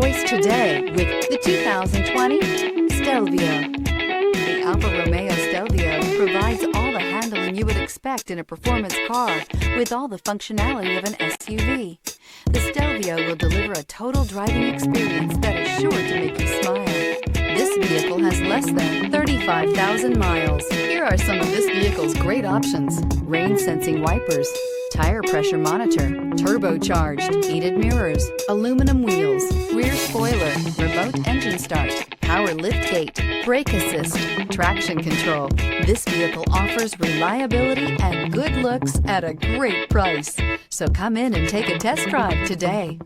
choice today with the 2020 Stelvio. The Alfa Romeo Stelvio provides all the handling you would expect in a performance car with all the functionality of an SUV. The Stelvio will deliver a total driving experience that is sure to make you smile. This vehicle has less than 35,000 miles. Here are some of this vehicle's great options: rain sensing wipers, tire pressure monitor, turbocharged, heated mirrors, aluminum wheels, rear spoiler, remote engine start, power liftgate, brake assist, traction control. This vehicle offers reliability and good looks at a great price. So come in and take a test drive today.